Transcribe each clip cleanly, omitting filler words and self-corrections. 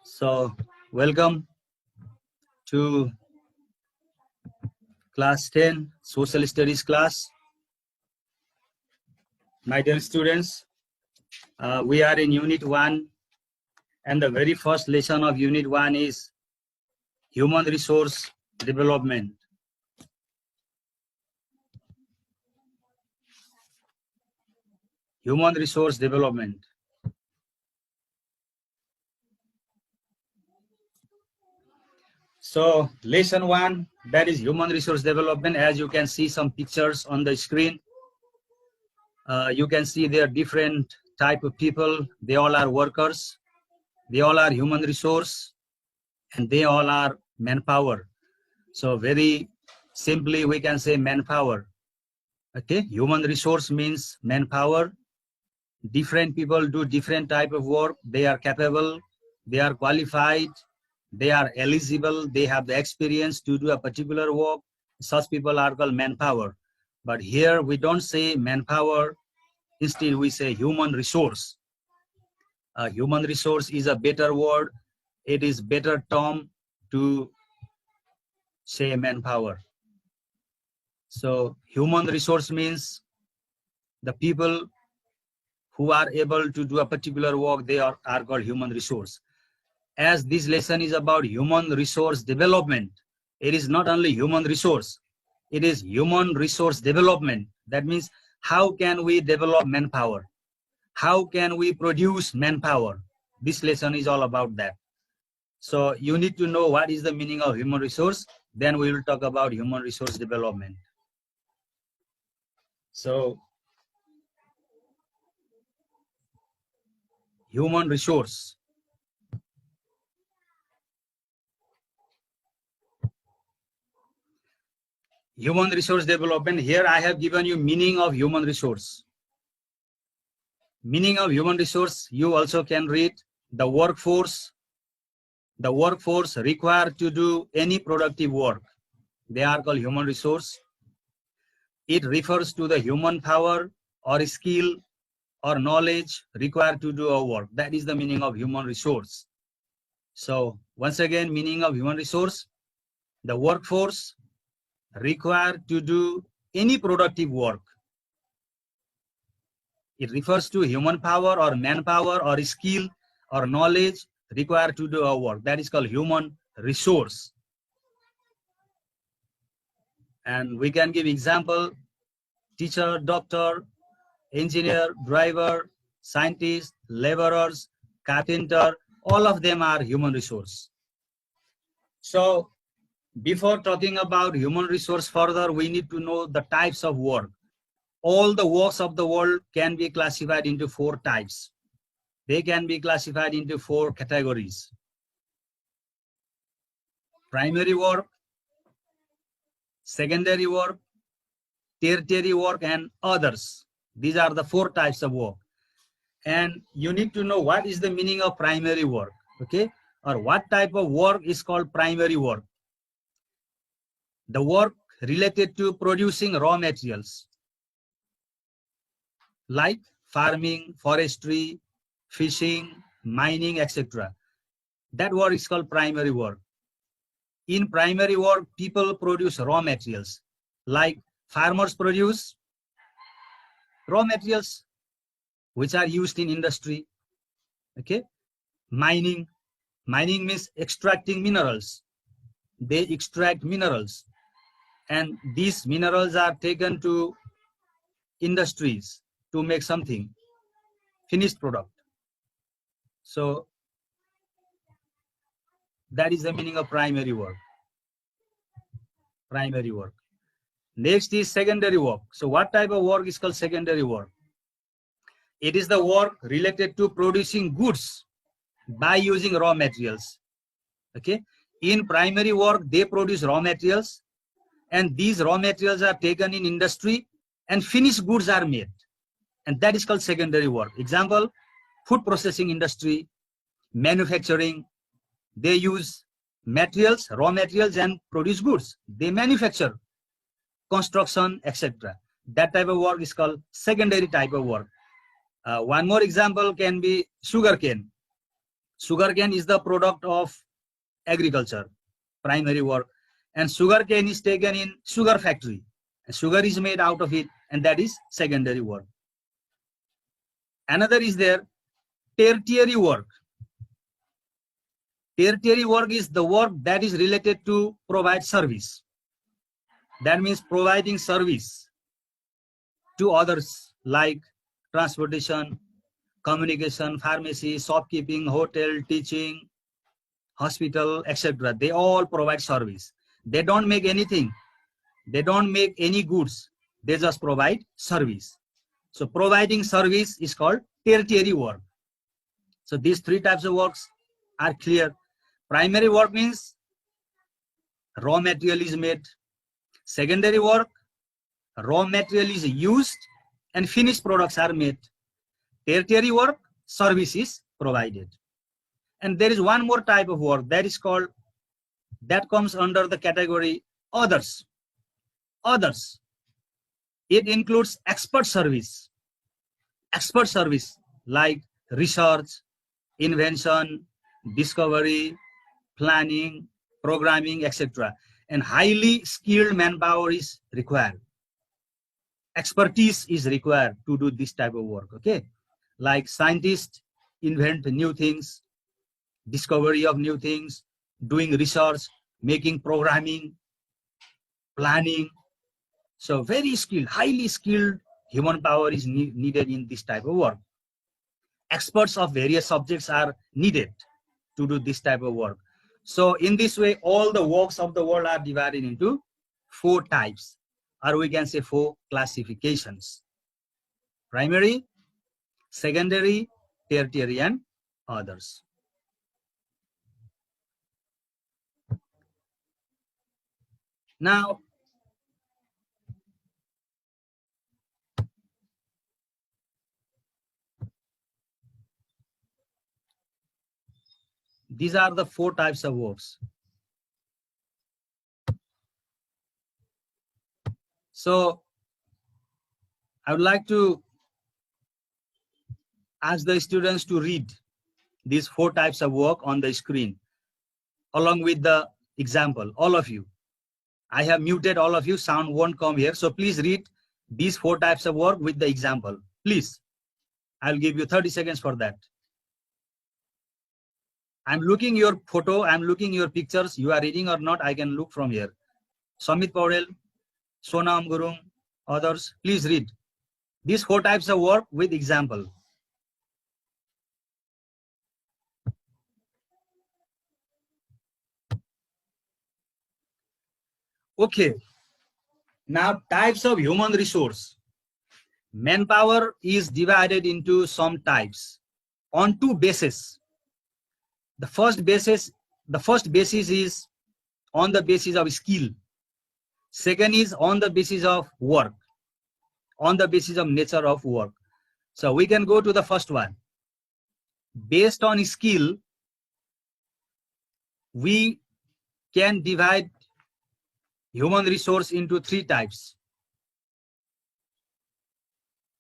So, welcome to class 10 social studies class. My dear students, we are in unit 1 and the very first lesson of unit 1 is human resource development. Human resource development. So, lesson 1, that is human resource development. As you can see some pictures on the screen, you can see there are different type of people. They all are workers. They all are human resource and they all are manpower. So very simply we can say manpower. Okay, human resource means manpower. Different people do different type of work. They are capable, they are qualified, they are eligible, they have the experience to do a particular work. Such people are called manpower. But here we don't say manpower, instead we say human resource. Human resource is a better word. It is better term to say manpower. So human resource means the people who are able to do a particular work, they are called human resource. As this lesson is about human resource development, it is not only human resource, it is human resource development. That means how can we develop manpower? How can we produce manpower? This lesson is all about that. So you need to know what is the meaning of human resource, then we will talk about human resource development. So human resource. Human resource development. Here I have given you meaning of human resource. Meaning of human resource, you also can read the workforce. The workforce required to do any productive work. They are called human resource. It refers to the human power or skill or knowledge required to do a work. That is the meaning of human resource. So once again, meaning of human resource, the workforce required to do any productive work. It refers to human power or manpower or skill or knowledge required to do a work. That is called human resource. And we can give example, teacher, doctor, engineer, driver, scientist, laborers, carpenter, all of them are human resource. So before talking about human resource further, we need to know the types of work. All the works of the world can be classified into 4 types. They can be classified into 4 categories. Primary work, secondary work, tertiary work, and others. These are the 4 types of work. And you need to know what is the meaning of primary work, okay? Or what type of work is called primary work. The work related to producing raw materials, like farming, forestry, fishing, mining, etc. That work is called primary work. In primary work, people produce raw materials, like farmers produce raw materials which are used in industry. Okay, mining means extracting minerals. They extract minerals, and these minerals are taken to industries to make something, finished product. So that is the meaning of primary work. Primary work. Next is secondary work. So what type of work is called secondary work? It is the work related to producing goods by using raw materials. Okay. In primary work, they produce raw materials, and these raw materials are taken in industry and finished goods are made. And that is called secondary work. Example, food processing industry, manufacturing, they use materials, raw materials, and produce goods. They manufacture, construction, etc. That type of work is called secondary type of work. One more example can be sugarcane. Sugarcane is the product of agriculture, primary work. And sugarcane is taken in sugar factory. And sugar is made out of it, and that is secondary work. Another is there, tertiary work. Tertiary work is the work that is related to provide service. That means providing service to others like transportation, communication, pharmacy, shopkeeping, hotel, teaching, hospital, etc. They all provide service. They don't make anything. They don't make any goods. They just provide service. So providing service is called tertiary work. So these three types of works are clear. Primary work means raw material is made. Secondary work, raw material is used and finished products are made. Tertiary work, service is provided. And there is one more type of work that is called, that comes under the category others. Others. It includes expert service. Expert service like research, invention, discovery, planning, programming, etc. And highly skilled manpower is required. Expertise is required to do this type of work, okay? Like scientists invent new things, discovery of new things, doing research, making programming, planning. So very skilled, highly skilled human power is needed in this type of work. Experts of various subjects are needed to do this type of work. So in this way, all the works of the world are divided into 4 types, or we can say 4 classifications: primary, secondary, tertiary, and others. Now, these are the 4 types of works. So I would like to ask the students to read these 4 types of work on the screen along with the example. All of you, I have muted all of you, sound won't come here. So please read these 4 types of work with the example. Please, I'll give you 30 seconds for that. I'm looking your photo, I'm looking your pictures. You are reading or not, I can look from here. Samit Paurel, Sonam Gurung, others, please read these 4 types of work with example. Okay, now types of human resource. Manpower is divided into some types on 2 bases. The first basis is on the basis of skill. Second is on the basis of work, on the basis of nature of work. So we can go to the first one. Based on skill, we can divide human resource into 3 types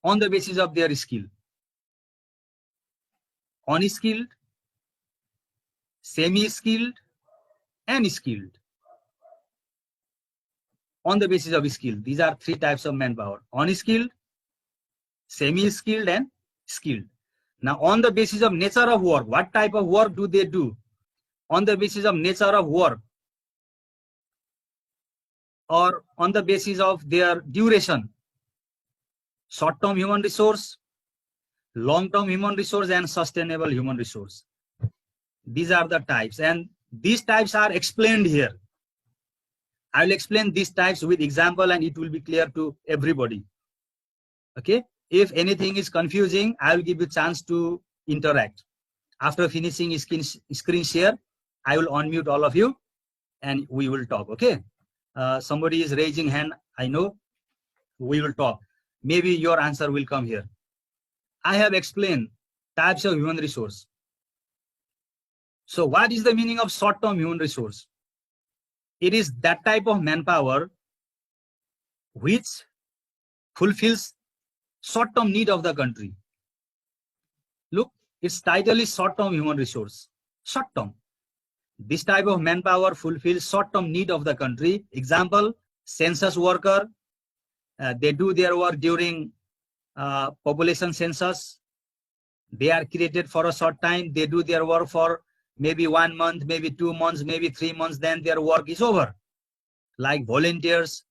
on the basis of their skill: unskilled, semi-skilled, and skilled. On the basis of skill, these are 3 types of manpower: unskilled, semi-skilled, and skilled. Now on the basis of nature of work, what type of work do they do? On the basis of nature of work, or on the basis of their duration: short-term human resource, long-term human resource, and sustainable human resource. These are the types, and these types are explained here. I will explain these types with example and it will be clear to everybody. Okay, if anything is confusing, I will give you a chance to interact. After finishing screen share, I will unmute all of you and we will talk. Okay, somebody is raising hand, I know. We will talk. Maybe your answer will come here. I have explained types of human resource. So what is the meaning of short-term human resource? It is that type of manpower which fulfills short-term need of the country. Look, Its title is short-term human resource. Short-term. This type of manpower fulfills short-term need of the country. Example, census worker. They do their work during population census. They are created for a short time. They do their work for maybe 1 month, maybe 2 months, maybe 3 months. Then their work is over. Like volunteers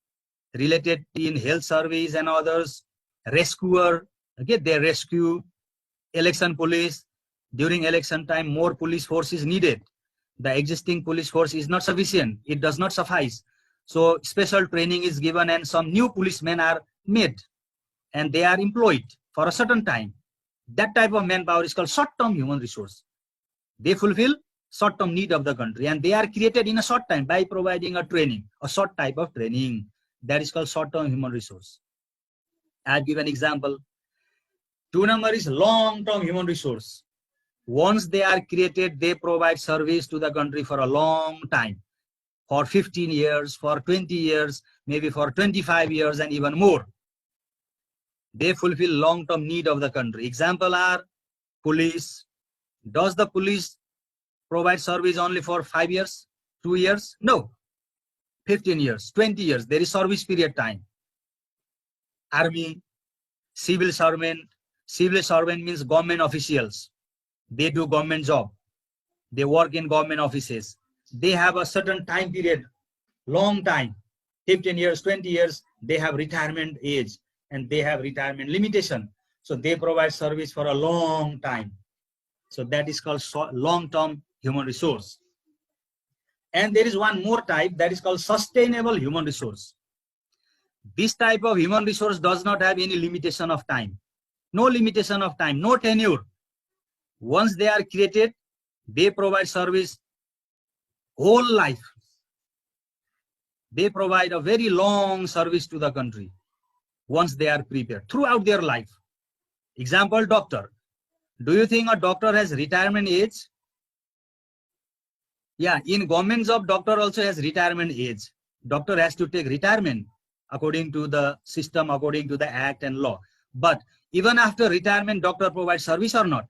related in health service and others. Rescuer. Okay, they rescue. Election police. During election time, more police force is needed. The existing police force is not sufficient. It does not suffice. So special training is given and some new policemen are made and they are employed for a certain time. That type of manpower is called short-term human resource. They fulfill short-term need of the country and they are created in a short time by providing a training, a short type of training. That is called short-term human resource. I'll give an example. 2 number is long-term human resource. Once they are created, they provide service to the country for a long time, for 15 years, for 20 years, maybe for 25 years and even more. They fulfill long-term need of the country. Example are police. Does the police provide service only for 5 years, 2 years? No. 15 years, 20 years, there is service period time. Army, civil servant. Civil servant means government officials. They do government job. They work in government offices. They have a certain time period, long time, 15 years, 20 years, they have retirement age and they have retirement limitation. So they provide service for a long time. So that is called long-term human resource. And there is one more type that is called sustainable human resource. This type of human resource does not have any limitation of time. No limitation of time, no tenure. Once they are created, they provide service whole life. They provide a very long service to the country once they are prepared throughout their life. Example, doctor. Do you think a doctor has retirement age? Yeah, in government job, doctor also has retirement age. Doctor has to take retirement according to the system, according to the act and law. But even after retirement, doctor provides service or not?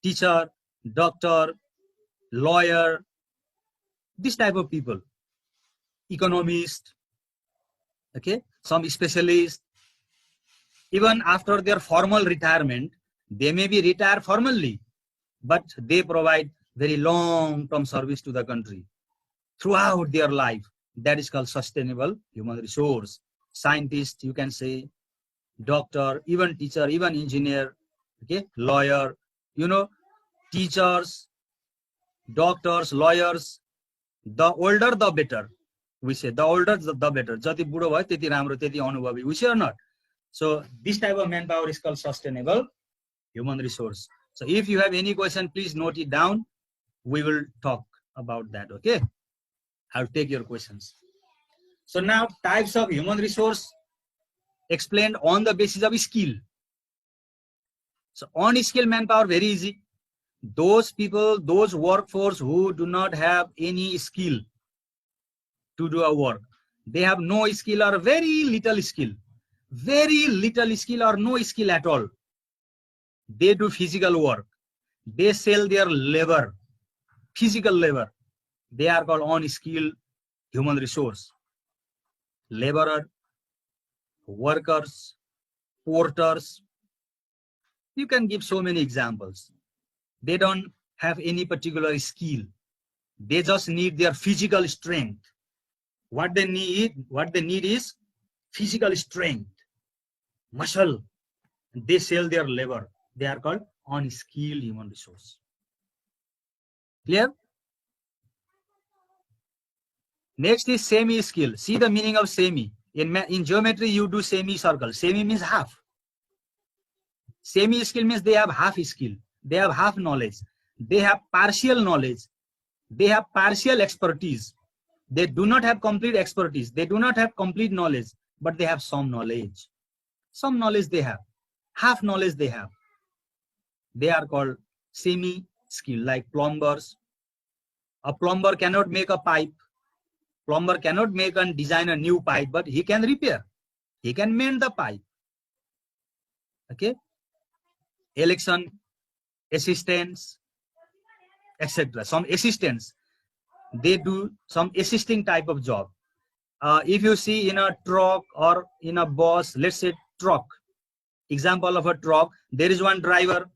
Teacher, doctor, lawyer, this type of people, economist, okay, some specialists, even after their formal retirement, they may be retired formally, but they provide very long-term service to the country throughout their life. That is called sustainable human resource. Scientist, you can say, doctor, even teacher, even engineer, okay, lawyer, you know, teachers, doctors, lawyers, the older the better. We say the older the better. Jati budo bhayo त्यति राम्रो त्यति अनुभवी. We say or not? So this type of manpower is called sustainable human resource. So if you have any question, please note it down. We will talk about that. Okay, I'll take your questions. So now types of human resource explained on the basis of skill. So on skill manpower, very easy. Those people, those workforce who do not have any skill to do a work, they have no skill or very little skill or no skill at all. They do physical work. They sell their labor, physical labor. They are called on-skill human resource. Laborer, workers, porters. You can give so many examples. They don't have any particular skill. They just need their physical strength. What they need is physical strength, muscle. They sell their labor. They are called on-skill human resource. Clear? Next is semi-skill. See the meaning of semi. In geometry, you do semi-circle. Semi means half. Semi-skill means they have half skill. They have half knowledge. They have partial knowledge. They have partial expertise. They do not have complete expertise. They do not have complete knowledge, but they have some knowledge. Some knowledge they have. Half knowledge they have. They are called semi-skill, like plumbers. A plumber cannot make a pipe. Plumber cannot make and design a new pipe, but he can repair. He can mend the pipe. Okay. Election assistants, etc. Some assistants, they do some assisting type of job. If you see in a truck or in a bus, let's say truck, example of a truck, there is one driver.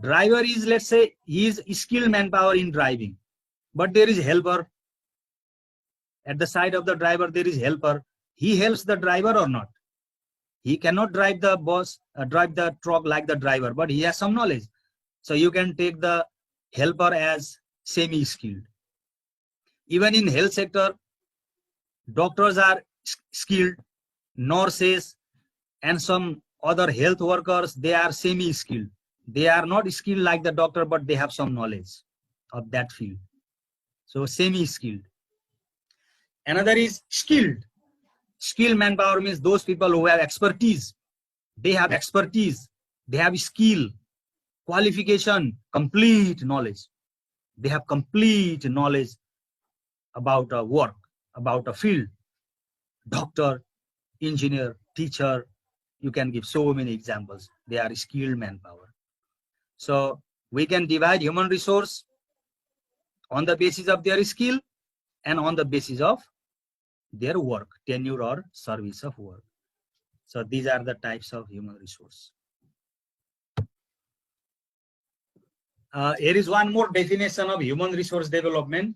Driver is, let's say, he is skilled manpower in driving, but there is helper. At the side of the driver, there is helper. He helps the driver or not? He cannot drive the bus, drive the truck like the driver, but he has some knowledge. So you can take the helper as semi-skilled. Even in health sector, doctors are skilled, nurses and some other health workers, they are semi-skilled. They are not skilled like the doctor, but they have some knowledge of that field. So semi-skilled. Another is skilled. Skilled manpower means those people who have expertise. They have expertise. They have skill, qualification, complete knowledge. They have complete knowledge about a work, about a field. Doctor, engineer, teacher, you can give so many examples. They are skilled manpower. So we can divide human resource on the basis of their skill and on the basis of their work, tenure or service of work. So these are the types of human resource. Here is one more definition of human resource development.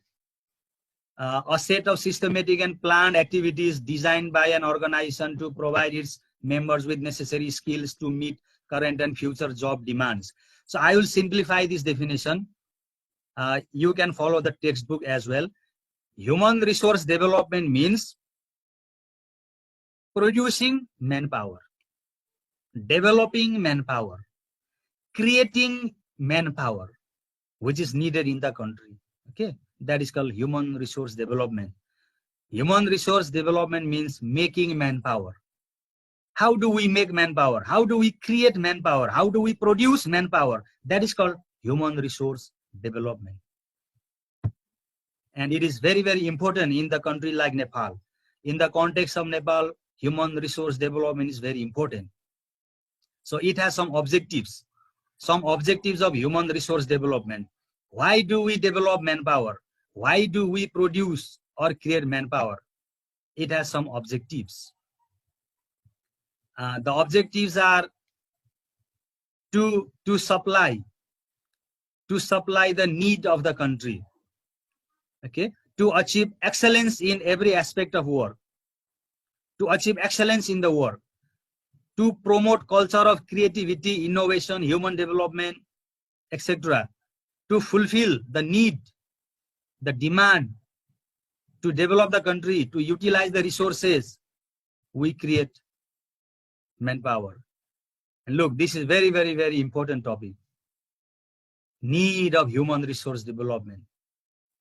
A set of systematic and planned activities designed by an organization to provide its members with necessary skills to meet current and future job demands. So I will simplify this definition. You can follow the textbook as well. Human resource development means producing manpower, developing manpower, creating manpower, which is needed in the country. Okay, that is called human resource development. Human resource development means making manpower. How do we make manpower? How do we create manpower? How do we produce manpower? That is called human resource development. And it is very, very important in the country like Nepal. In the context of Nepal, human resource development is very important. So it has some objectives of human resource development. Why do we develop manpower? Why do we produce or create manpower? It has some objectives. The objectives are to supply the need of the country. Okay, to achieve excellence in every aspect of work, to achieve excellence in the work, to promote culture of creativity, innovation, human development, etc. To fulfill the need, the demand, to develop the country, to utilize the resources, we create manpower. And look, this is very, very, very important topic. Need of human resource development.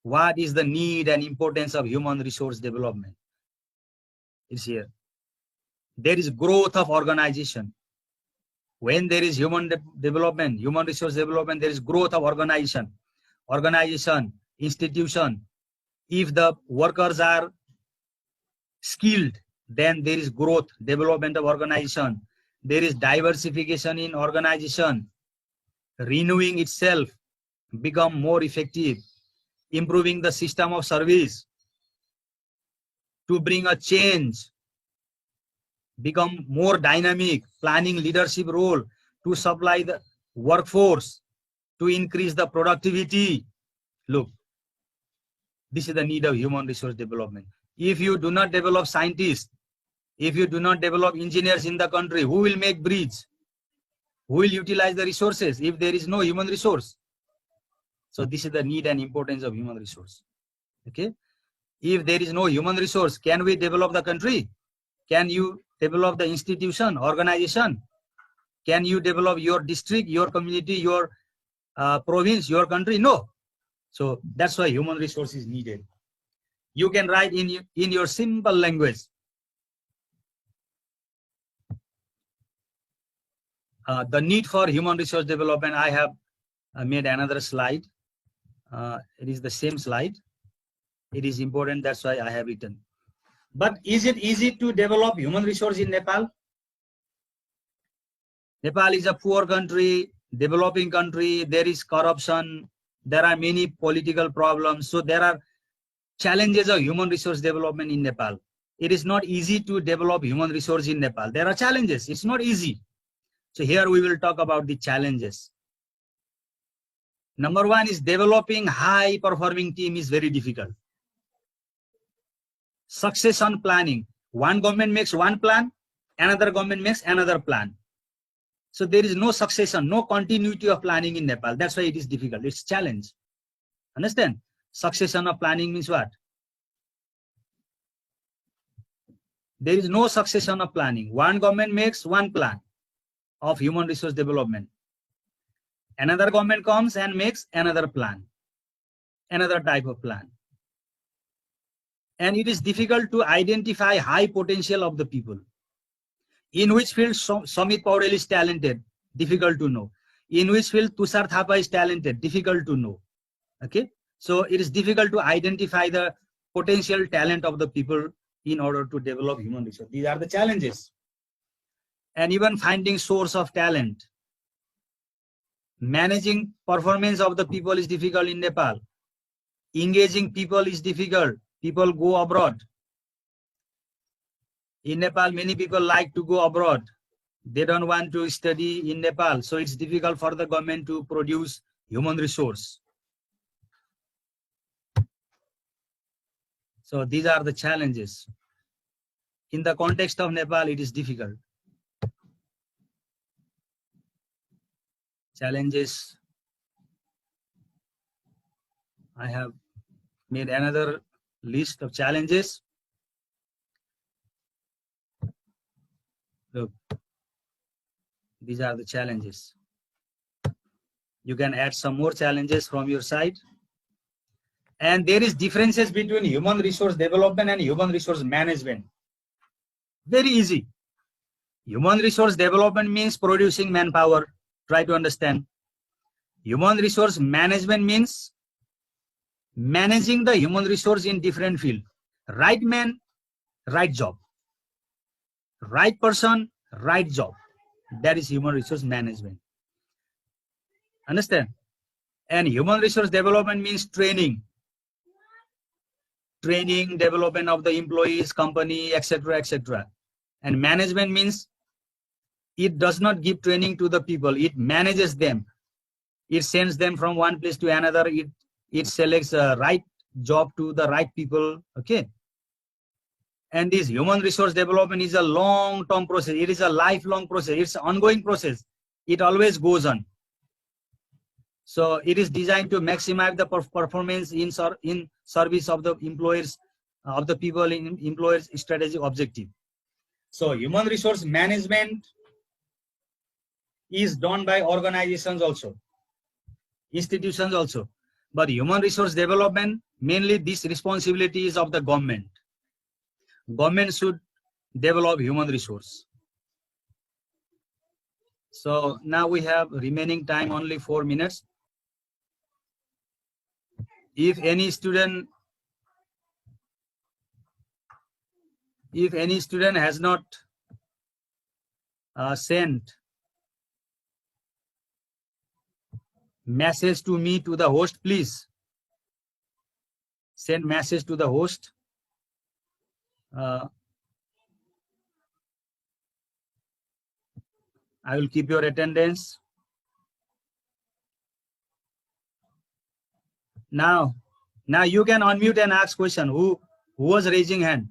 What is the need and importance of human resource development? It's here. There is growth of organization. When there is human development, human resource development, there is growth of organization, institution. If the workers are skilled, then there is growth, development of organization. There is diversification in organization, renewing itself, become more effective, improving the system of service, to bring a change, become more dynamic, planning leadership role, to supply the workforce, to increase the productivity. Look, this is the need of human resource development. If you do not develop scientists, if you do not develop engineers in the country, who will make bridge? Who will utilize the resources if there is no human resource? So this is the need and importance of human resource. Okay. If there is no human resource, can we develop the country? Can you develop the institution, organization? Can you develop your district, your community, your province, your country? No. So that's why human resource is needed. You can write in your simple language. The need for human resource development, I have made another slide. It is the same slide. It is important, that's why I have written. But is it easy to develop human resource in Nepal? Nepal is a poor country. developing country, there is corruption, there are many political problems. So there are challenges of human resource development in Nepal. It is not easy to develop human resource in Nepal. There are challenges. It's not easy. So here we will talk about the challenges. Number one is developing high performing team is very difficult. Succession planning. One government makes one plan, another government makes another plan. So there is no succession, no continuity of planning in Nepal. That's why it is difficult. It's a challenge. Understand? Succession of planning means what? There is no succession of planning. One government makes one plan of human resource development. Another government comes and makes another plan, another type of plan. And it is difficult to identify high potential of the people. In which field Samit Paudel is talented? Difficult to know. In which field Tushar Thapa is talented? Difficult to know. Okay. So it is difficult to identify the potential talent of the people in order to develop human resource. These are the challenges. And even finding source of talent. Managing performance of the people is difficult in Nepal. Engaging people is difficult. People go abroad. In Nepal, many people like to go abroad. They don't want to study in Nepal. So it's difficult for the government to produce human resource. So these are the challenges. In the context of Nepal, it is difficult. Challenges. I have made another list of challenges. Look, these are the challenges. You can add some more challenges from your side. And there is differences between human resource development and human resource management. Very easy. Human resource development means producing manpower. Try to understand. Human resource management means managing the human resource in different fields. Right man, right job. Right person, right job. That is human resource management. Understand? And human resource development means training. Training, development of the employees, company, etc., etc. And management means it does not give training to the people. It manages them. It sends them from one place to another. It selects a right job to the right people. Okay. And this human resource development is a long-term process. It is a lifelong process. It's an ongoing process. It always goes on. So it is designed to maximize the performance in service of the employers, of the people in employers' strategic objective. So human resource management is done by organizations also, institutions also. But human resource development, mainly this responsibility is of the government. Government should develop human resource. So now we have remaining time only 4 minutes. If any student has not sent message to me, to the host, please send message to the host. I will keep your attendance. Now you can unmute and ask question. Who was raising hand?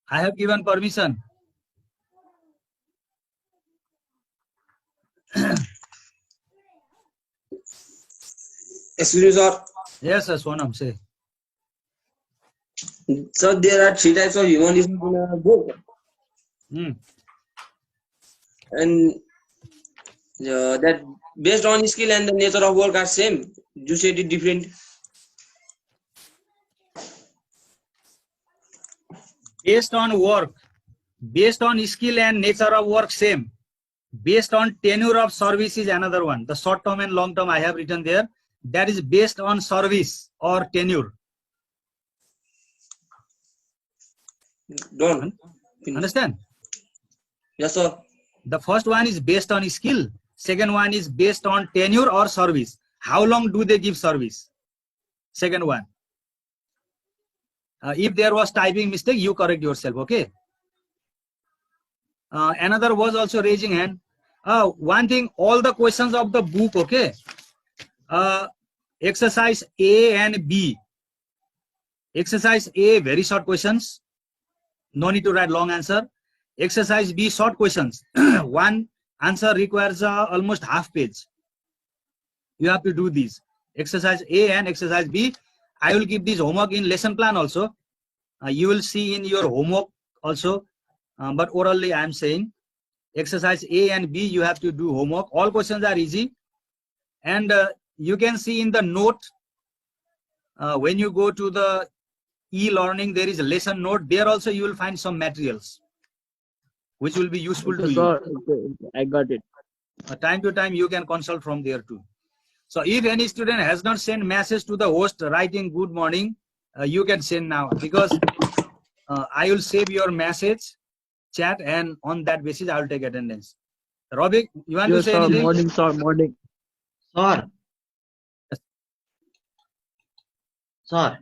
I have given permission. Excuse me, sir. Yes, sir, Sonam, say. So there are 3 types of human resource in a book. And that based on skill and the nature of work are same. You said it different. Based on work, based on skill and nature of work, same. Based on tenure of service is another one. The short term and long term I have written there. That is based on service or tenure. Done. Finish. Understand? Yes, sir. The first one is based on skill. Second one is based on tenure or service. How long do they give service? Second one. If there was typing mistake, you correct yourself, okay? Another was also raising hand. One thing, all the questions of the book, okay? Exercise A and B. Exercise A, very short questions. No need to write long answer. Exercise B, short questions. One answer requires almost half page. You have to do these. Exercise A and exercise B. I will give this homework in lesson plan also. You will see in your homework also. But orally I am saying exercise A and B, you have to do homework. All questions are easy. And you can see in the note, when you go to the e-learning, there is a lesson note. There also you will find some materials which will be useful to you. I got it. Time to time you can consult from there too. So if any student has not sent message to the host writing good morning, you can send now, because I will save your message chat, and on that basis I will take attendance. Robbie, you want to say anything? Morning, sir. Morning. Sir. Sir,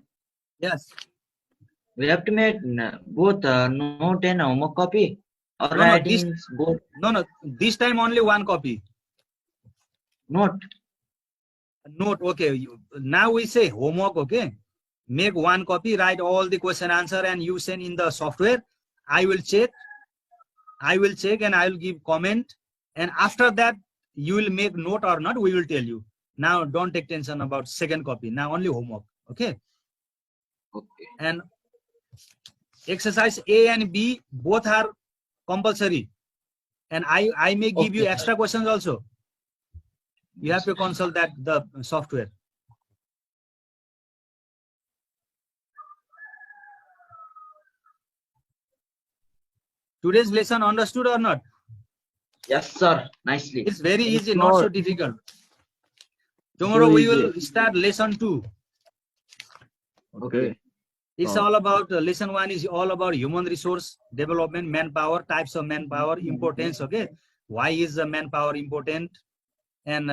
Yes. we have to make both note and homework copy, or No, writing both No, this time only one copy. note. Note, okay. Now we say homework, okay. Make one copy, write all the question answer, and you send in the software. I will check and I will give comment. And after that, you will make note or not, we will tell you. Now don't take tension about second copy. Now only homework, okay. Okay. And exercise A and B both are compulsory. And I may give you Okay, extra questions also. You have to consult that the software. Today's lesson understood or not? Yes, sir. Nicely. It's very Yes, easy, not so sir. difficult. Tomorrow So we easy. will start lesson 2. Okay. It's all about lesson 1 is all about human resource development, manpower, types of manpower, importance. Okay, why is the manpower important, and